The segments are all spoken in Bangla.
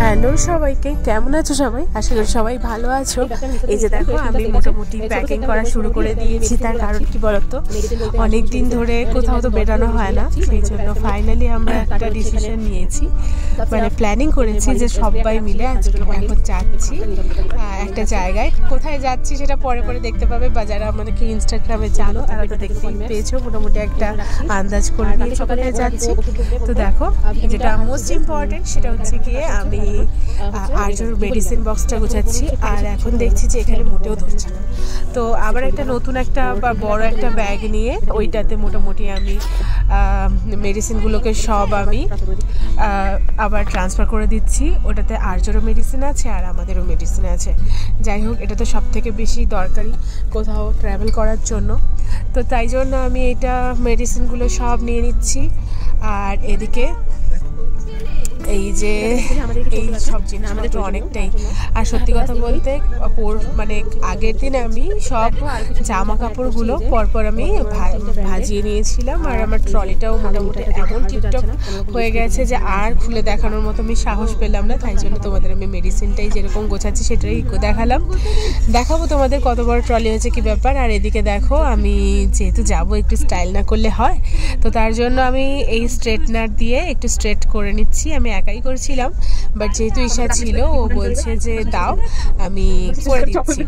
হ্যালো সবাইকে, কেমন আছো সবাই? আশা করি সবাই ভালো আছো। এই যে দেখো, আমি মোটামুটি প্যাকিং করা শুরু করে দিয়েছি। তার কারণ কি বলতো, অনেক দিন ধরে কোথাও তো বেরানো হয় না, সেই জন্য ফাইনালি আমরা একটা ডিসিশন নিয়েছি, মানে প্ল্যানিং করেছি যে সবাই মিলে এখন যাচ্ছি একটা জায়গায়। কোথায় যাচ্ছি সেটা পরে পরে দেখতে পাবে, বা যারা আমাদেরকে ইনস্টাগ্রামে জানো তারা তো দেখতেই পেয়েছো, মোটামুটি একটা আন্দাজ করে নিয়েছো কোথায় যাচ্ছি। তো দেখো, যেটা মোস্ট ইম্পর্টেন্ট সেটা হচ্ছে গিয়ে আমি আর্যর মেডিসিন বক্সটা গোছাচ্ছি, আর এখন দেখছি যে এখানে মোটেও ধরছে না। তো আবার একটা নতুন একটা বা বড় একটা ব্যাগ নিয়ে ওইটাতে মোটামুটি আমি মেডিসিনগুলোকে সব আমি আবার ট্রান্সফার করে দিচ্ছি। ওটাতে আর্যরও মেডিসিন আছে আর আমাদেরও মেডিসিন আছে। যাই হোক, এটা তো সব থেকে বেশি দরকারি কোথাও ট্রাভেল করার জন্য, তো তাই জন্য আমি এটা মেডিসিনগুলো সব নিয়ে নিচ্ছি। আর এদিকে এই যে এই সব জিনিস আমাদের অনেকটাই, আর সত্যি কথা বলতে মানে আগের দিন আমি সব জামা কাপড়গুলো পরপর আমি ভাজিয়ে নিয়েছিলাম, আর আমার ট্রলিটাও মোটামুটি এমন টিপটপ হয়ে গেছে যে আর খুলে দেখানোর মতো আমি সাহস পেলাম না। তাই জন্য তোমাদের আমি মেডিসিনটাই যেরকম গোছাচ্ছি সেটাই দেখাবো তোমাদের কত বড় ট্রলি হয়েছে, কি ব্যাপার। আর এদিকে দেখো, আমি যেহেতু যাবো একটু স্টাইল না করলে হয়, তো তার জন্য আমি এই স্ট্রেটনার দিয়ে একটু স্ট্রেট করে নিচ্ছি। আমি একাই করছিলাম, বাট যেহেতু ঈশা ছিল ও বলছে যে দাও, আমি করে দিচ্ছি।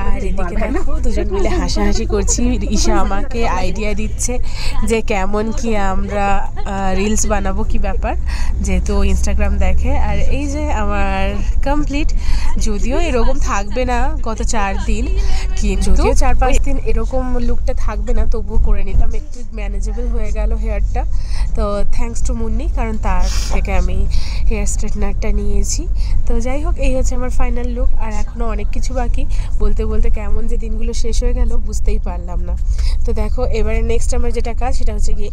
আর এদিকে দেখো, দুজন মিলে হাসাহাসি করছি। ঈশা আমাকে আইডিয়া দিচ্ছে যে কেমন কি আমরা রিলস বানাবো, কি ব্যাপার, যেহেতু ইনস্টাগ্রাম দেখে। আর এই যে আমার কমপ্লিট, যদিও এরকম থাকবে না গত 4 দিন, কিন্তু 4-5 দিন এরকম লুকটা থাকবে না, তবুও করে নিলাম, একটু ম্যানেজেবল হয়ে গেল হেয়ারটা। তো থ্যাঙ্কস টু মুন্নি, কারণ তার থেকে আমি হেয়ার স্ট্রেটনারটা নিয়েছি। তো যাই হোক, এই হচ্ছে আমার ফাইনাল লুক। আর এখনও অনেক কিছু বাকি, বলতে বলতে কেমন যে দিনগুলো শেষ হয়ে গেল বুঝতেই পারলাম না। তো দেখো, এবারে নেক্সট আমার যেটা কাজ সেটা হচ্ছে গিয়ে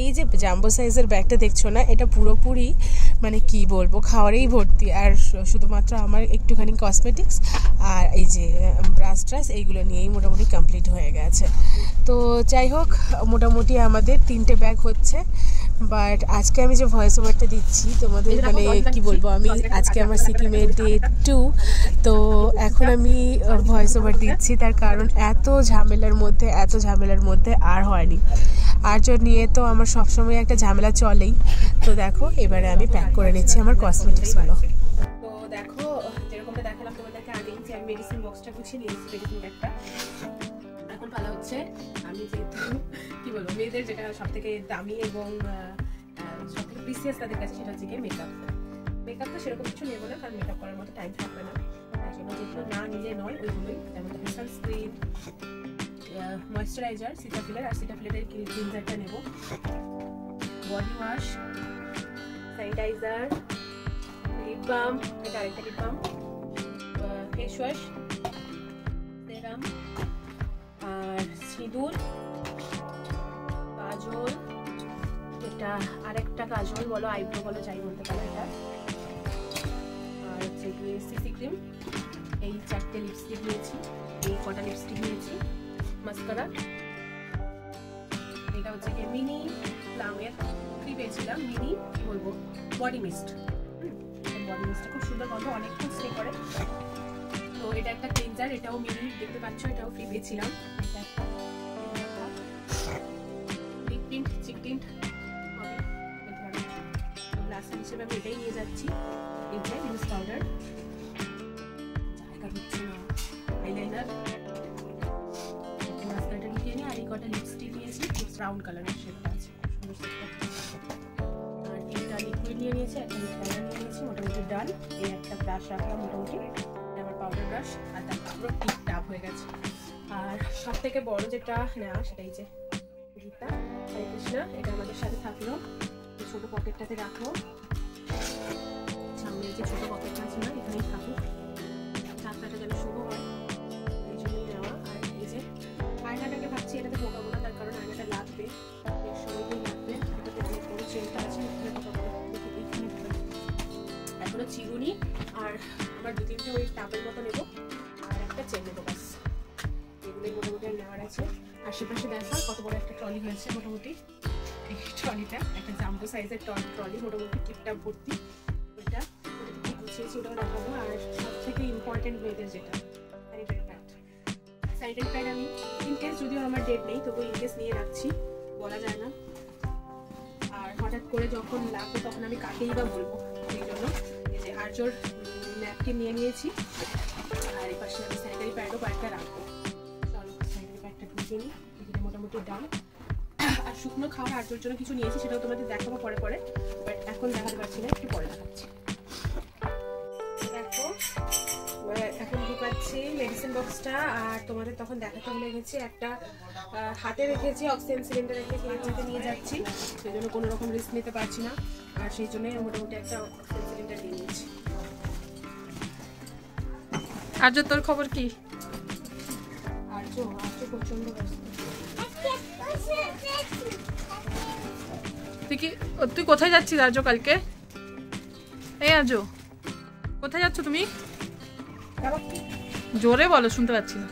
এই যে জাম্বো সাইজের ব্যাগটা দেখছো না, এটা পুরোপুরি মানে কি বলবো, খাওয়ারেই ভর্তি। আর শুধুমাত্র আমার একটুখানি কসমেটিক্স আর এই যে ব্রাশ ট্রাশ এইগুলো নিয়েই মোটামুটি কমপ্লিট হয়ে গেছে। তো যাই হোক, মোটামুটি আমাদের 3টে ব্যাগ হচ্ছে। বাট আজকে আমি যে ভয়েস ওভারটা দিচ্ছি তোমাদের, মানে কি বলবো, আমি আজকে আমার সিকিমের ডে 2, তো এখন আমি ভয়েস ওভার দিচ্ছি। তার কারণ এত ঝামেলার মধ্যে আর হয়নি। আর্য নিয়ে তো আমার সবসময় একটা ঝামেলা চলেই। তো দেখো, এবারে আমি প্যাক করে নিচ্ছি আমার কসমেটিক্সগুলো। তো দেখো, যেরকমটা দেখালাম তোমাদেরকে আগেই, যে আমি মেডিসিন বক্সটা গুছিয়ে নিয়েছি, মেডিসিন ব্যাগটা। এখন ভালো হচ্ছে, আমি যেহেতু কি বলবো, মেয়েদের যেটা সব থেকে দামি এবং সব থেকে প্রিসিয়াস তাদের কাছে, সেটা হচ্ছে গিয়ে মেকআপ তো সেরকম কিছু নেবো না, কারণ মেকআপ করার মতো টাইম থাকবে না। তাই জন্য যেগুলো না নিজে নয় ওইগুলোই, যেমন সানস্ক্রিন, ময়েশ্চারাইজার, সিটাফিলার, আর সিটাফিলারের ক্লিনজারটা নেব, body wash, sanitiser, lip balm, এটা আরেকটা লিপ বাম, ফেস ওয়াশ, সেরাম, আর সিঁদুর, কাজল, এটা আরেকটা কাজল বলো, আইব্রো বলো, যাই বলতে পারো এটা, আর হচ্ছে গিয়ে সিসি ক্রিম, এই 4টে লিপস্টিক নিয়েছি, এই কটা লিপস্টিক নিয়েছি, মাস্কারা, এটা হচ্ছে গিয়ে মিনি প্লামের ফ্রি পেয়েছিলাম, মিনি কি বলবো বডি মিস্ট। বডি মিস্টটা খুব সুন্দর গন্ধ, অনেকক্ষণ স্টে করে। তো এটা একটা ক্লিনজার, এটাও মিনি, দেখতে পাচ্ছ, এটাও ফ্রি পেয়েছিলাম। এটা একটা লিপ টিন্ট, চিক টিন্ট হবে, ব্লাশার হিসেবে আমি এটাই নিয়ে যাচ্ছি। এটা লুজ পাউডার, জায়গা হচ্ছে না, আইলাইনার, মাস্কারাটা নিয়ে নিই, আর এই কটা লিপস্টিক নিয়েছি, ব্রাউন কালারের, সেটা আছে সুন্দর। আর এটা লিকুইড নিয়ে নিয়েছি, একটা লিপ কালার নিয়ে নিয়েছি, মোটামুটি ডান। এই একটা ব্রাশ রাখলাম মোটামুটি, আমার পাউডার ব্রাশ, আর তারপর পুরো টিপ টাপ হয়ে গেছে। আর সব থেকে বড় যেটা নেওয়া সেটাই যে গীতা হরে কৃষ্ণা, এটা আমাদের সাথে থাকলো, ছোট পকেটটাতে রাখলো, সামনে যে ছোট পকেটটা আছে না, এখানেই থাকুক, যাত্রাটা যেন শুভ হয়, এই জন্যই নেওয়া। আর এই যে আয়নাটাকে ভাবছি এটাতে বোকাবো না, তার কারণ আয়নাটা লাগবে, এর সময়তেই লাগবে। এটাতে অনেক বড় চেনটা আছে, এখনো চিরুনি, আর আমার 2-3টে ওই টাপের মতো নেবো, আর একটা চেন নেবো, ব্যাস এগুলোই মোটামুটি নেওয়ার আছে। আশেপাশে দেখা কত বড় একটা ট্রলি হয়েছে, মোটামুটি এই ট্রলিটা একটা জাম্বো সাইজের ট্রলি, মোটামুটি টিপটাপ ভর্তি। এটা বসিয়েছি ওটাও দেখাবো। আর সব থেকে ইম্পর্টেন্ট মেয়েদের যেটা স্যানিটারি প্যাড, স্যানিটারি প্যাড আমি ইনকেস যদিও আমার ডেট নেই তবু ইনকেস নিয়ে রাখছি, বলা যায় না। আর হঠাৎ করে যখন লাগবে তখন আমি কাকেই বা বলবো, সেই জন্য এই যে আর্যর ন্যাপকিন নিয়ে নিয়েছি। আর এই পাশে আমি স্যানিটারি প্যাডও কয়েকটা রাখবো। চলো স্যানিটারি প্যাডটা ঢুকিয়ে নিই, এখানে মোটামুটি দাম। আর শুকনো খাওয়ার আর্যর জন্য কিছু নিয়েছি, সেটাও তোমাদের দেখাবো পরে পরে, বাট এখন দেখাতে পারছি না, একটু পরে দেখাচ্ছি। দেখো এখন ঢুকাচ্ছি মেডিসিন বক্সটা। আর তোমাদের তখন দেখাতে ভুলে গেছি, একটা হাতে রেখেছি অক্সিজেন সিলিন্ডার একটা কিনে নিয়ে যাচ্ছি, সেই জন্য কোনো রকম রিস্ক নিতে পারছি না। আর সেই জন্যই মোটামুটি একটা অক্সিজেন সিলিন্ডার নিয়ে নিয়েছি। আর্য তোর খবর কি? আর্য প্রচন্ড ব্যস্ত। তুই কোথায় যাচ্ছিস আর্য কালকে? এই আর্য কোথায় যাচ্ছ তুমি? জোরে বলো, শুনতে পাচ্ছি না।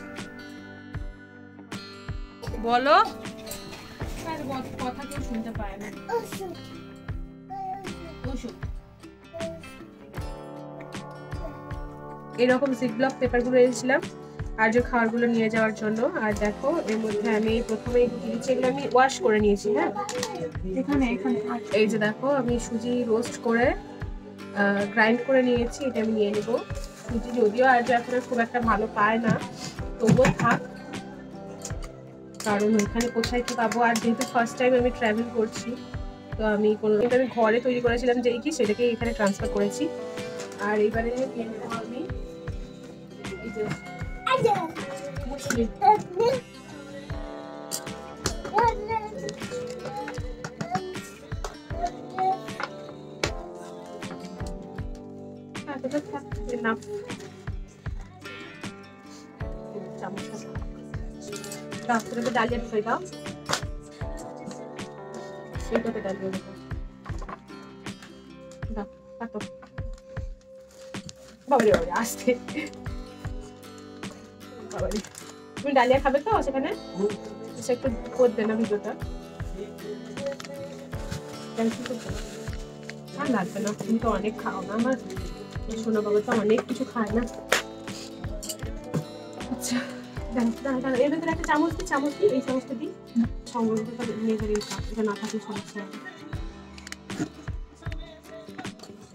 বলো। কথা কেউ শুনতে পায় না। এরকম জিপলক পেপারগুলো এনেছিলাম আর্যর খাবারগুলো নিয়ে যাওয়ার জন্য। আর দেখো এর মধ্যে আমি প্রথমে এগুলো আমি ওয়াশ করে নিয়েছি। হ্যাঁ, এখানে এই যে দেখো আমি সুজি রোস্ট করে গ্রাইন্ড করে নিয়েছি, এটা আমি নিয়ে নেবো। সুজি যদিও আর্য এখন খুব একটা ভালো পায় না, তবুও থাক, কারণ ওইখানে কোথায় কি পাবো। আর যেহেতু ফার্স্ট টাইম আমি ট্রাভেল করছি, তো আমি আমি ঘরে তৈরি করেছিলাম যে কি সেটাকে এখানে ট্রান্সফার করেছি। আর এইবারে নিয়ে নেবো আমি এই যে ডালিয়া ঢুকাই দাও, এইটাতে ডালিয়া দেবো। বাবারে বাবারে আসতে, বাবারে তুমি ডালিয়া খাবে তো সেখানে? একটু করবে না ভিডিওটা, আর লাগবে না, তুমি তো অনেক খাও না। আমার সোনা বাবা তো অনেক কিছু খায় না। আচ্ছা এর ভেতরে একটা চামচ দিই, এই চামচটা দিই সংগ্রহ নিয়ে যাবে, এটা না থাকলে সমস্যা হবে।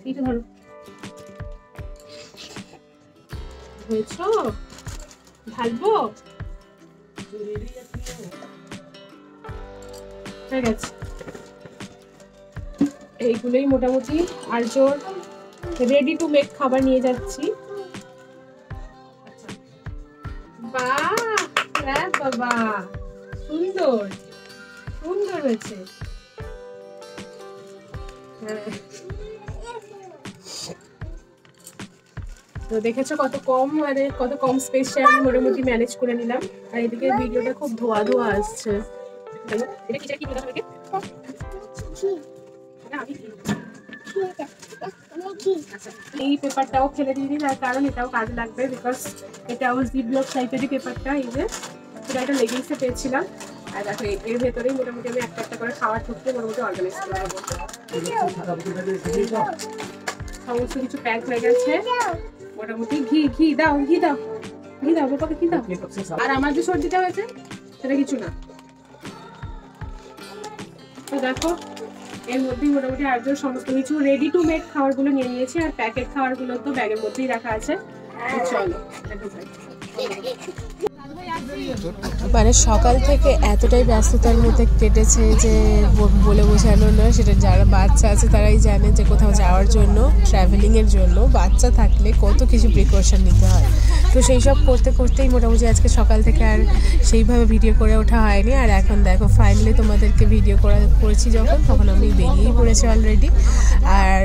এইটা ধরো, হয়েছ ঢালবো, হয়ে গেছে। এইগুলোই মোটামুটি আর্যর রেডি টু মেক খাবার নিয়ে যাচ্ছি। বাবা সুন্দর সুন্দর হয়েছে। তো দেখেছো কত কম স্পেসে আমি মোটামুটি ম্যানেজ করে নিলাম। আর এদিকে ভিডিওটা খুব ধোয়া ধোয়া আসছে। এই পেপারটাও ফেলে দিয়ে দিই, তার কারণ এটাও কাজে লাগবে, বিকজ এটাও জিপলক টাইপেরই পেপারটা। এই যে এটা লেগিংসে পেয়েছিলাম। আর দেখো এর ভেতরেই মোটামুটি আমি একটা একটা করে খাওয়ার ঢুকতে মোটামুটি অর্গানাইজ করে দেবো। সমস্ত কিছু প্যাক হয়ে গেছে মোটামুটি। ঘি দাও বাবাকে ঘি দাও। আর আমার যে সর্দিটা হয়েছে সেটা কিছু না। তো দেখো এর মধ্যেই মোটামুটি আর্যর সমস্ত কিছু রেডি টু মেক খাবারগুলো নিয়ে নিয়েছি। আর প্যাকেট খাবারগুলো তো ব্যাগের মধ্যেই রাখা আছে। চলো মানে সকাল থেকে এতটাই ব্যস্ততার মধ্যে কেটেছে যে বলে বোঝানো না। সেটা যারা বাচ্চা আছে তারাই জানে যে কোথাও যাওয়ার জন্য, ট্রাভেলিংয়ের জন্য বাচ্চা থাকলে কত কিছু প্রিকশন নিতে হয়। তো সেই সব করতে করতেই মোটামুটি আজকে সকাল থেকে আর সেইভাবে ভিডিও করে ওঠা হয়নি। আর এখন দেখো ফাইনালি তোমাদেরকে ভিডিও করেছি তখন আমি বেরিয়েই পড়েছি অলরেডি। আর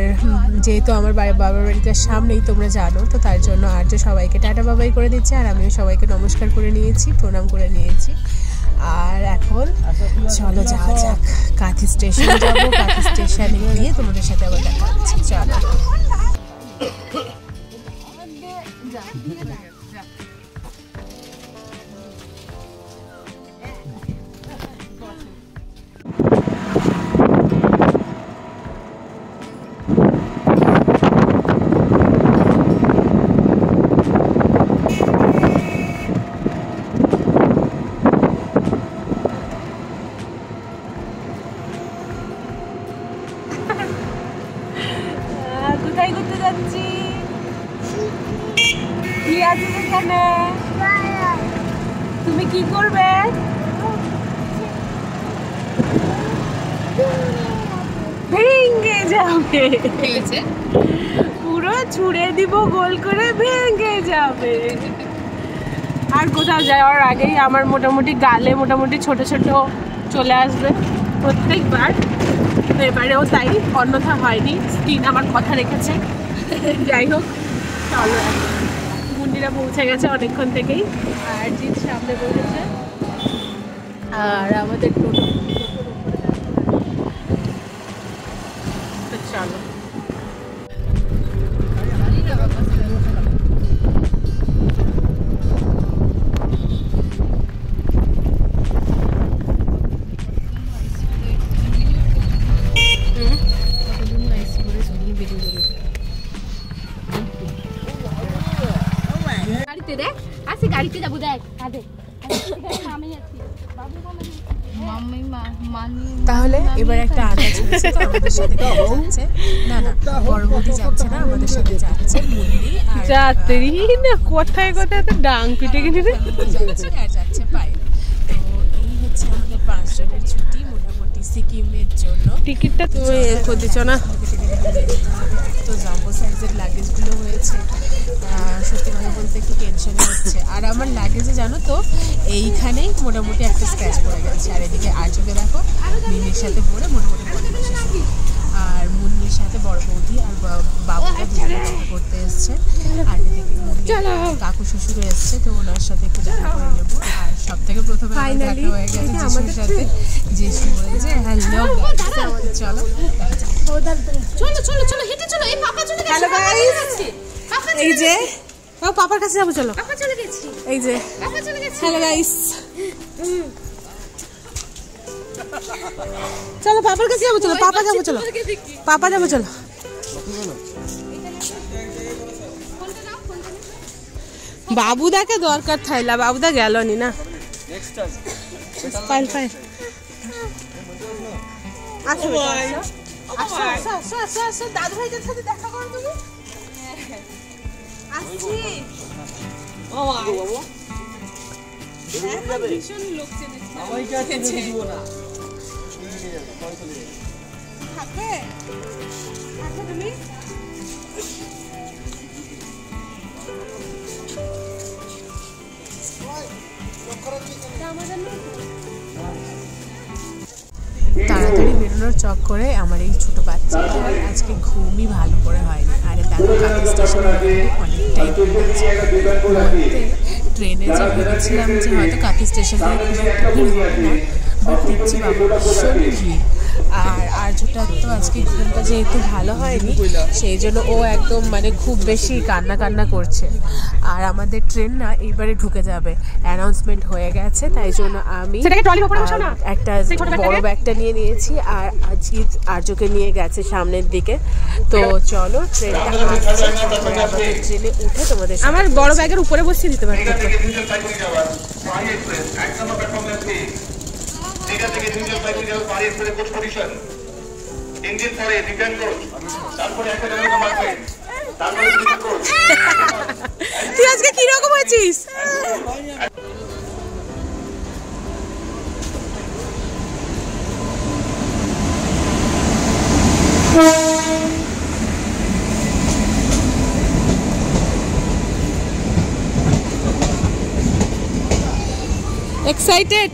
যেহেতু আমার বাবার বাড়িটার সামনেই তোমরা জানো, তো তার জন্য আর্য সবাইকে টাটা বাবাই করে দিচ্ছে। আর আমিও সবাইকে নমস্কার করে নিয়েছি, প্রণাম করে নিয়েছি। আর এখন চলো যাওয়া যাক, কাঁথি স্টেশন যাবো। কাঁথি স্টেশনে গিয়ে তোমাদের সাথে আবার দেখা হচ্ছে। চলো কোথায় ঘুরতে যাচ্ছি? কি আছে এখানে? তুমি কি করবে? ভেঙে যাবে, পুরো ছুঁড়ে দিব গোল করে, ভেঙে যাবে। আর কোথাও যাওয়ার আগেই আমার মোটামুটি গালে মোটামুটি ছোট ছোট চলে আসবে প্রত্যেকবার, তো এবারেও তাই, অন্যথা হয়নি, স্কিন আমার কথা রেখেছে। যাই হোক, চলো, মুন্ডিরা পৌঁছে গেছে অনেকক্ষণ থেকেই, আর জিৎ সামনে বসেছে, আর আমাদের টোটো, চলো। গাড়িতে যাবো, দেখ তাহলে এবার একটা আন্দাজ হচ্ছে তো আমাদের সাথে যাচ্ছে, না না পরবর্তী যাচ্ছে না, আমাদের সাথে যাচ্ছে মুন্ডি আর যাত্রী না, কোথায় কোথায় তো ডাং পিটে গেছে, যাচ্ছে আর যাচ্ছে পায়ে। তো এই হচ্ছে আমাদের 5 জনের ছুটি মোটামুটি সিকিমের জন্য। টিকিটটা তুমি দিচ্ছ না তো, জাম্বো সাইজের লাগেজগুলো হয়েছে, সত্যি কথা বলতে একটু টেনশন হচ্ছে। আর আমার লাগেজে জানো তো এইখানেই মোটামুটি একটা স্ক্র্যাচ পড়ে গেছে, আর এদিকে আর্যকে দেখো মিমির সাথে পড়ে মোটামুটি পড়ে বসে, আর মুন্নির সাথে বড় বৌদি আর বাবুকে দেখা করতে এসছে, আর এদিকে কাকু শ্বশুরও এসছে, তো ওনার সাথে একটু দেখা করে নেবো। আর সব থেকে প্রথমে দেখা হয়ে গেছে যিশুর সাথে, যিশু বলেছে হ্যালো, চলো চলো চলো চলো, হেঁটে চলো, এই পাপা চলে গেছে। হ্যালো গাইস, এই যে পাপার কাছে যাবো, চলো, পাপা চলে গেছে, এই যে পাপা চলে গেছে। হ্যালো গাইস, চলো পাপার কাছে যাবো, চলো পাপা যাবো, চলো পাপা যাবো, চলো। বাবুদাকে দরকার থাইলা, বাবুদা গেল নি না, ফাইল ফাইল আসো আসো আসো আসো আসো, দাদু ভাইদের সাথে দেখা করো তুমি। আসছি ভীষণ লোক চেনেছে, থাকে তুমি তাড়াতাড়ি বেরোনোর চক্করে আমার এই ছোট বাচ্চাটা আজকে ঘুমই ভালো করে হয়নি। আরে দেখো কাকি স্টেশনে অনেকটাই ট্রেনে যে ভেবেছিলাম যে হয়তো কাকি স্টেশন থেকে খুব একটা ভিড় হবে না, বাট দেখছি বাবা ভীষণ ভিড়। আর আর্যটার তো আজকে ঘুমটা যেহেতু ভালো হয়নি, সেই জন্য ও একদম মানে খুব বেশি কান্না কান্না করছে। আর আমাদের ট্রেন না এইবারে ঢুকে যাবে, অ্যানাউন্সমেন্ট হয়ে গেছে, তাই জন্য আমি একটা বড় ব্যাগটা নিয়ে নিয়েছি, আর জিৎ আর্যকে নিয়ে গেছে সামনের দিকে। তো চলো ট্রেনটা ট্রেনে উঠে তোমাদের আমার বড় ব্যাগের উপরে বসিয়ে দিতে পারি। দীঘা থেকে নিউজেল সাইকেল যাবে পারি এক্সপ্রেস কোচ পজিশন, ইঞ্জিন পরে রিটার্ন কোচ, তারপরে একটা জনের কম্পার্টমেন্ট, তারপরে স্লিপার কোচ। তুই আজকে কি রকম আছিস? এক্সাইটেড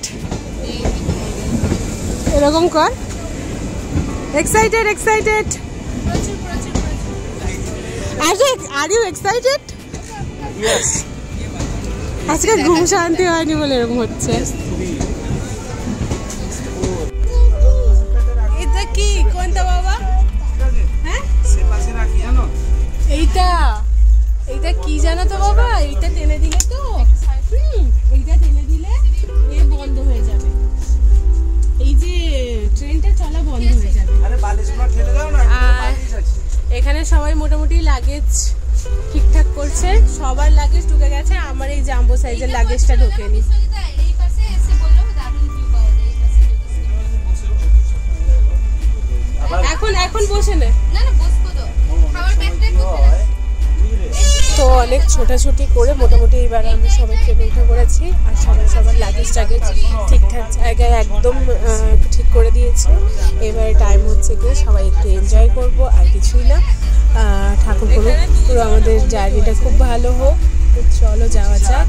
এরকম কর, excited excited, are you excited? আজকে ঘুম শান্তি হয়নি বলে এরকম হচ্ছে। এটা কি কোনটা বাবা? হ্যাঁ এইটা, এইটা কি জানো তো বাবা? এইটা টেনে দিলে তো, এইটা টেনে দিলে এ বন্ধ হয়ে যাবে, এই যে ট্রেনটা চলা বন্ধ হয়ে যাবে। আর এখানে সবাই মোটামুটি লাগেজ ঠিকঠাক করছে, সবার লাগেজ ঢুকে গেছে, আমার এই জাম্বো সাইজের লাগেজটা ঢোকেনি। এখন এখন বসে নে, না না বসবো তো, খাবার প্যাকটা তো অনেক ছোটাছুটি করে মোটামুটি এবার আমরা সবাই ট্রেনে উঠে পড়েছি আর সবার লাগেজ টাগেজ ঠিকঠাক জায়গায় একদম ঠিক করে দিয়েছে। এবারে টাইম হচ্ছে গিয়ে সবাই একটু এনজয় করব, আর কিছুই না। ঠাকুর করুক পুরো আমাদের জার্নিটা খুব ভালো হোক। তো চলো যাওয়া যাক,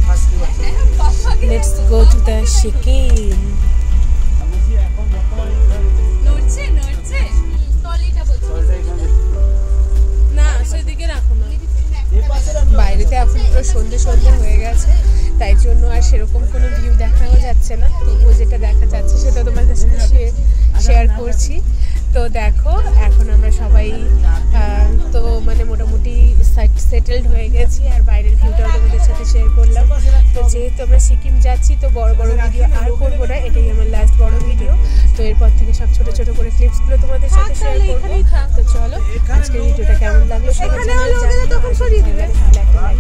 let's go to the Sikkim. না সেদিকে রাখো না, বাইরেতে এখন পুরো সন্ধে হয়ে গেছে, তাই জন্য আর সেরকম কোনো ভিউ দেখাও যাচ্ছে না। তবুও যেটা দেখা যাচ্ছে সেটা তোমাদের সাথে শেয়ার করছি। তো দেখো এখন আমরা সবাই তো মানে মোটামুটি সেটেলড হয়ে গেছি, আর বাইরের ভিউটাও তোমাদের সাথে শেয়ার করলাম। তো যেহেতু আমরা সিকিম যাচ্ছি তো বড় ভিডিও আর করবো না, এটাই আমার লাস্ট বড় ভিডিও। তো এরপর থেকে সব ছোট ছোট করে ক্লিপসগুলো তোমাদের সাথে শেয়ার করবো। তো চলো আজকের ভিডিওটা কেমন লাগলো সবাই জানাবে, একটা লাইক করে দিও। টাটা।